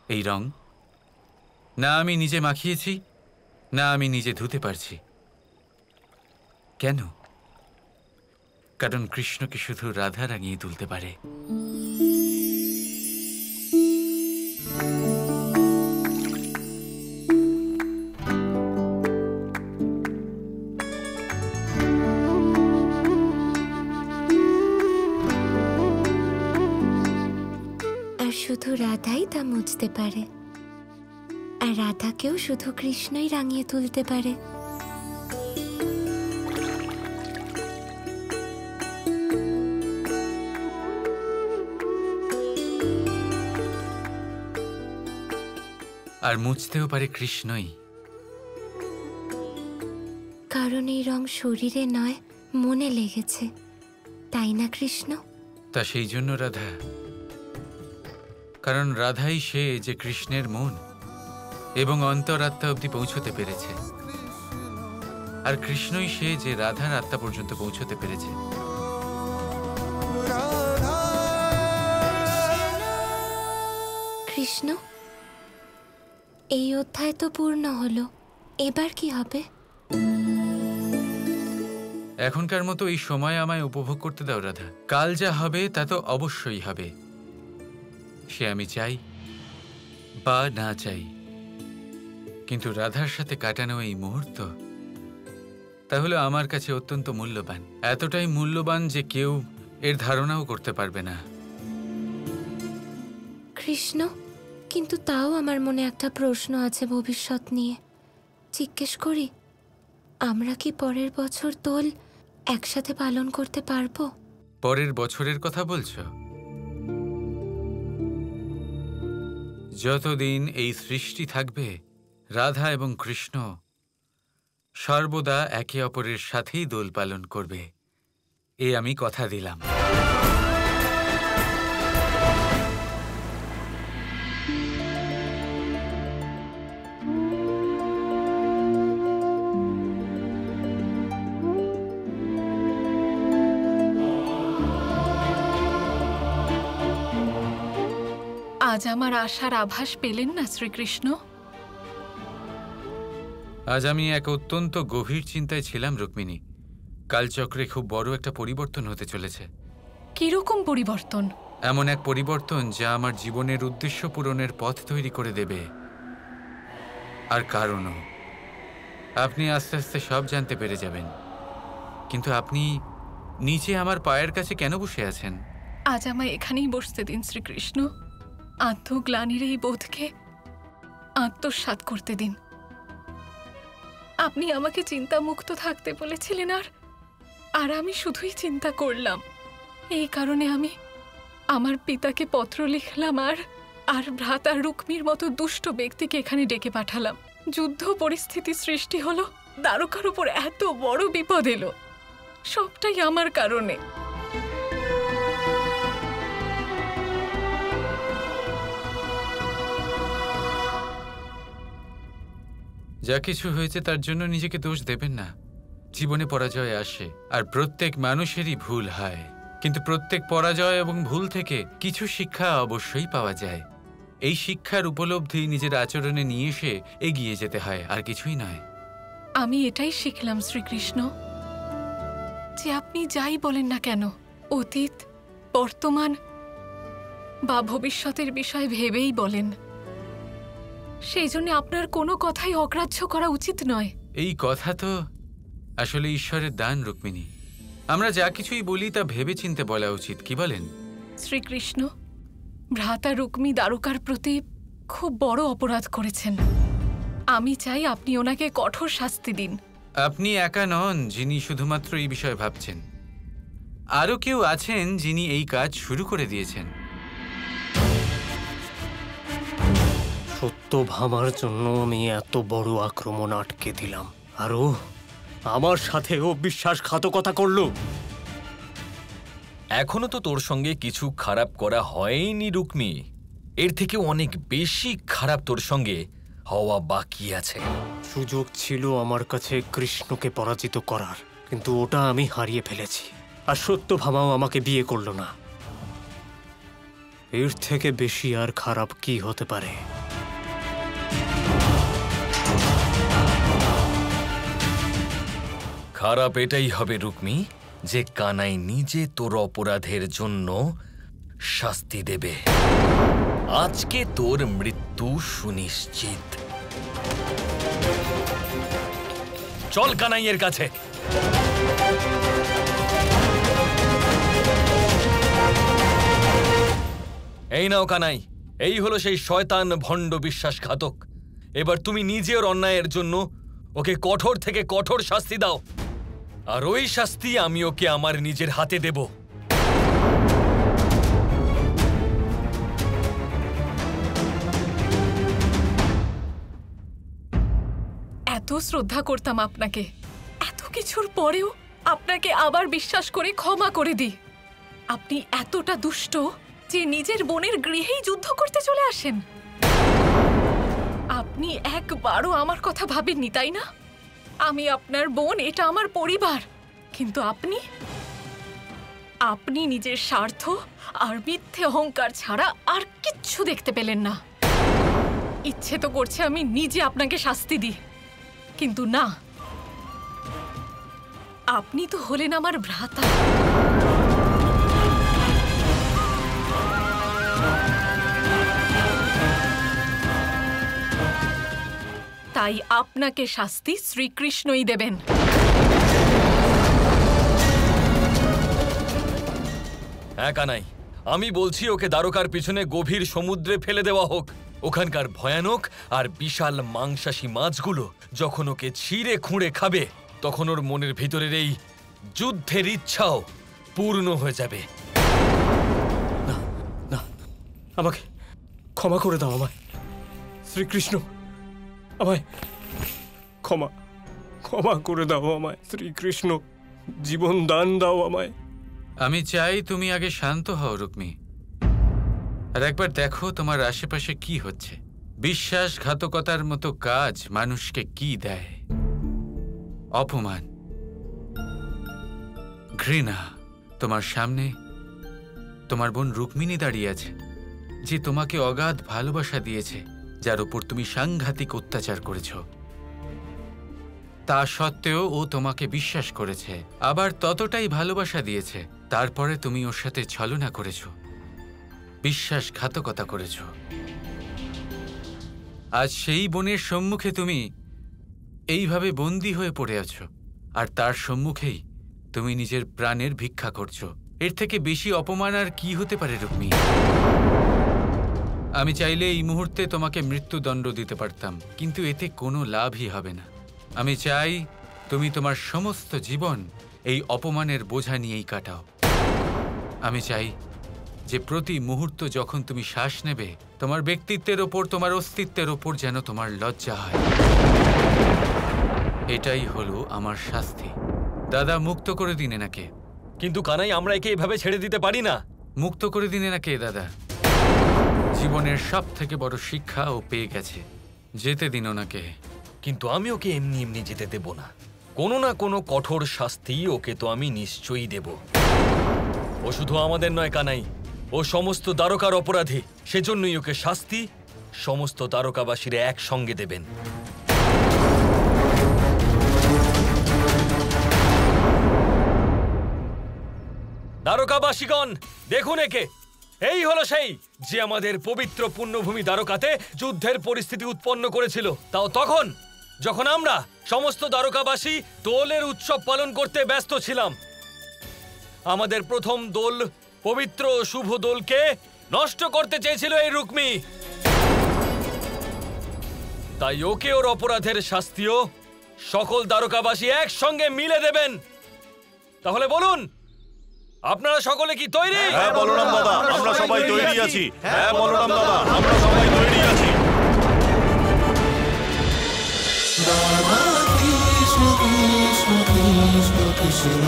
এই রং না আমি নিজে মাখিয়েছি, না আমি নিজে ধুতে পারছি। কেন? কারণ কৃষ্ণকে শুধু রাধা রাঙিয়ে তুলতে পারে। আর শুধু রাধাই তা মুছতে পারে, আর রাধাকেও শুধু কৃষ্ণই রাঙিয়ে তুলতে পারে। আর মুছতেও পারে কৃষ্ণই। কারণ এই রং শরীরে নয়, মনে লেগেছে, তাই না কৃষ্ণ? তা সেই জন্য রাধা, কারণ রাধাই সে যে কৃষ্ণের মন এবং অন্তরাত্মা অবধি পৌঁছতে পেরেছে, আর কৃষ্ণই সে যে রাধার আত্মা পর্যন্ত পৌঁছতে পেরেছে। কৃষ্ণ, এই অধ্যায় তো পূর্ণ হলো, এবার কি হবে? এখনকার মতো এই সময় আমায় উপভোগ করতে দাও রাধা। কাল যা হবে তা তো অবশ্যই হবে, সে আমি চাই বা না চাই। কিন্তু রাধার সাথে কাটানো এই মুহূর্ত তাহলে আমার কাছে অত্যন্ত মূল্যবান, এতটাই মূল্যবান যে কেউ এর ধারণাও করতে পারবে না। কৃষ্ণ, কিন্তু তাও আমার মনে একটা প্রশ্ন আছে ভবিষ্যৎ নিয়ে। জিজ্ঞেস করি, আমরা কি পরের বছর দোল একসাথে পালন করতে পারবো? পরের বছরের কথা বলছো? যতদিন এই সৃষ্টি থাকবে, রাধা এবং কৃষ্ণ সর্বদা একে অপরের সাথেই দোল পালন করবে, এ আমি কথা দিলাম। আজ আমার আশার আভাস পেলেন না শ্রীকৃষ্ণ? আজ আমি এক অত্যন্ত গভীর চিন্তায় ছিলাম রুক্মিণী। কালচক্রে খুব বড় একটা পরিবর্তন হতে চলেছে। কিরকম পরিবর্তন? এমন এক পরিবর্তন যা আমার জীবনের উদ্দেশ্য পূরণের পথ তৈরি করে দেবে। আর কারণও আপনি আস্তে আস্তে সব জানতে পেরে যাবেন। কিন্তু আপনি নিচে আমার পায়ের কাছে কেন বসে আছেন? আজ আমায় এখানেই বসতে দিন শ্রীকৃষ্ণ। আত্মগ্লানির এই বোধকে আত্মসাৎ করতে দিন। আপনি আমাকে চিন্তামুক্ত থাকতে বলেছিলেন, আর আমি শুধুই চিন্তা করলাম। এই কারণে আমি আমার পিতাকে পত্র লিখলাম, আর ভ্রাতা রুক্মির মতো দুষ্ট ব্যক্তিকে এখানে ডেকে পাঠালাম। যুদ্ধ পরিস্থিতি সৃষ্টি হলো, দ্বারকার উপর এত বড় বিপদ এলো, সবটাই আমার কারণে। যা কিছু হয়েছে তার জন্য নিজেকে দোষ দেবেন না। জীবনে পরাজয় আসে, আর প্রত্যেক মানুষেরই ভুল হয়, কিন্তু প্রত্যেক পরাজয় এবং ভুল থেকে কিছু শিক্ষা অবশ্যই পাওয়া যায়। এই শিক্ষার উপলব্ধি নিজের আচরণে নিয়ে এসে এগিয়ে যেতে হয়, আর কিছুই নয়। আমি এটাই শিখলাম শ্রীকৃষ্ণ, যে আপনি যাই বলেন না কেন, অতীত, বর্তমান বা ভবিষ্যতের বিষয় ভেবেই বলেন। সেই জন্য আপনার কোনো কথাই অগ্রাহ্য করা উচিত নয়। এই কথা তো আসলে ঈশ্বরের দান রুক্মিণী। আমরা যা কিছুই বলি তা ভেবে চিন্তে বলা উচিত, কি বলেন? শ্রীকৃষ্ণ, ভ্রাতা রুক্মী দ্বারকার প্রতি খুব বড় অপরাধ করেছেন। আমি চাই আপনি ওনাকে কঠোর শাস্তি দিন। আপনি একা নন যিনি শুধুমাত্র এই বিষয়ে ভাবছেন, আরও কেউ আছেন যিনি এই কাজ শুরু করে দিয়েছেন। সত্যভামার জন্য আমি এত বড় আক্রমণ আটকে দিলাম, আরও আমার সাথেও বিশ্বাসঘাতকতা করলো। এখনো তো তোর সঙ্গে কিছু খারাপ করা হয়নি রুক্মী, এর থেকে অনেক বেশি খারাপ তোর সঙ্গে হওয়া বাকি আছে। সুযোগ ছিল আমার কাছে কৃষ্ণকে পরাজিত করার, কিন্তু ওটা আমি হারিয়ে ফেলেছি। আর সত্যভামাও আমাকে বিয়ে করলো না। এর থেকে বেশি আর খারাপ কি হতে পারে? খারাপ এটাই হবে রুক্মী, যে কানাই নিজে তোর অপরাধের জন্য শাস্তি দেবে। আজকে তোর মৃত্যু সুনিশ্চিত। চল কানাইয়ের কাছে। এই নাও কানাই, এই হলো সেই শয়তান ভণ্ড বিশ্বাসঘাতক। এবার তুমি নিজে ওর অন্যায়ের জন্য ওকে কঠোর থেকে কঠোর শাস্তি দাও, আর ওই শাস্তি আমি ওকে আমার নিজের হাতে দেব। এত শ্রদ্ধা করতাম আপনাকে, এত কিছুর পরেও আপনাকে আবার বিশ্বাস করে ক্ষমা করে দিই। আপনি এতটা দুষ্ট যে নিজের বোনের গৃহেই যুদ্ধ করতে চলে আসেন। আপনি একবারও আমার কথা ভাবেননি, তাই না? আমি আপনার বোন, এটা আমার পরিবার। কিন্তু আপনি নিজের স্বার্থ আর মিথ্যে অহংকার ছাড়া আর কিচ্ছু দেখতে পেলেন না। ইচ্ছে তো করছে আমি নিজে আপনাকে শাস্তি দিই, কিন্তু না, আপনি তো হলেন আমার ভ্রাতা। তাই আপনাকে শাস্তি শ্রীকৃষ্ণই দেবেন। হ্যাঁ কানাই, আমি বলছি ওকে দ্বারকার পিছনে গভীর সমুদ্রে ফেলে দেওয়া হোক। ওখানকার ভয়ানক আর বিশাল মাংসাশী মাছগুলো যখন ওকে ছিঁড়ে খুঁড়ে খাবে, তখন ওর মনের ভিতরের এই যুদ্ধের ইচ্ছাও পূর্ণ হয়ে যাবে। না না, আমাকে ক্ষমা করে দাও। আমায় শ্রীকৃষ্ণ, আমায় ক্ষমা ক্ষমা করে দাও। আমায় শ্রীকৃষ্ণ, জীবন দান দাও আমায়। আমি চাই তুমি আগে শান্ত হও রুক্মী, আর একবার দেখো তোমার আশেপাশে কি হচ্ছে। বিশ্বাসঘাতকতার মতো কাজ মানুষকে কি দেয়? অপমান, ঘৃণা। তোমার সামনে তোমার বোন রুক্মিণী দাঁড়িয়ে আছে, যে তোমাকে অগাধ ভালোবাসা দিয়েছে, যার উপর তুমি সাংঘাতিক অত্যাচার করেছ। তা সত্ত্বেও ও তোমাকে বিশ্বাস করেছে, আবার ততটাই ভালোবাসা দিয়েছে। তারপরে তুমি ওর সাথে ছলনা করেছ, বিশ্বাসঘাতকতা করেছ। আজ সেই বোনের সম্মুখে তুমি এইভাবে বন্দী হয়ে পড়ে আছো, আর তার সম্মুখেই তুমি নিজের প্রাণের ভিক্ষা করছো। এর থেকে বেশি অপমান আর কি হতে পারে রুক্মী? আমি চাইলে এই মুহূর্তে তোমাকে মৃত্যুদণ্ড দিতে পারতাম, কিন্তু এতে কোনো লাভই হবে না। আমি চাই তুমি তোমার সমস্ত জীবন এই অপমানের বোঝা নিয়েই কাটাও। আমি চাই যে প্রতি মুহূর্ত যখন তুমি শ্বাস নেবে, তোমার ব্যক্তিত্বের ওপর, তোমার অস্তিত্বের ওপর যেন তোমার লজ্জা হয়। এটাই হলো আমার শাস্তি। দাদা, মুক্ত করে দিন এনাকে। কিন্তু কানাই, আমরা একে এভাবে ছেড়ে দিতে পারি না। মুক্ত করে দিন এনাকে দাদা। জীবনের সব থেকে বড় শিক্ষা ও পেয়ে গেছে, যেতে দিন ওনাকে। কিন্তু আমি ওকে এমনি এমনি যেতে দেব না। কোনো না কোনো কঠোর শাস্তি ওকে তো আমি নিশ্চয়ই দেব। ও শুধু আমাদের নয় কানাই, ও সমস্ত দ্বারকার অপরাধী। সেজন্যই ওকে শাস্তি সমস্ত দ্বারকাবাসীরা একসঙ্গে দেবেন। দ্বারকাবাসীগণ, দেখুন একে। এই হলো সেই যে আমাদের পবিত্র পুণ্যভূমি দ্বারকাতে যুদ্ধের পরিস্থিতি উৎপন্ন করেছিল, তাও তখন যখন আমরা সমস্ত দ্বারকাবাসী দোলের উৎসব পালন করতে ব্যস্ত ছিলাম। আমাদের প্রথম দোল, পবিত্র শুভ দোলকে নষ্ট করতে চেয়েছিল এই রুক্মী। তাই ওকে ওর অপরাধের শাস্তিও সকল দ্বারকাবাসী একসঙ্গে মিলে দেবেন। তাহলে বলুন, আপনারা সকলে কি তৈরি? হ্যাঁ বলরাম দাদা, আমরা সবাই তৈরি আছি। হ্যাঁ বলরাম দাদা, আমরা সবাই তৈরি আছি। Kৃষ্ণ কৃষ্ণ কৃষ্ণ কৃষ্ণ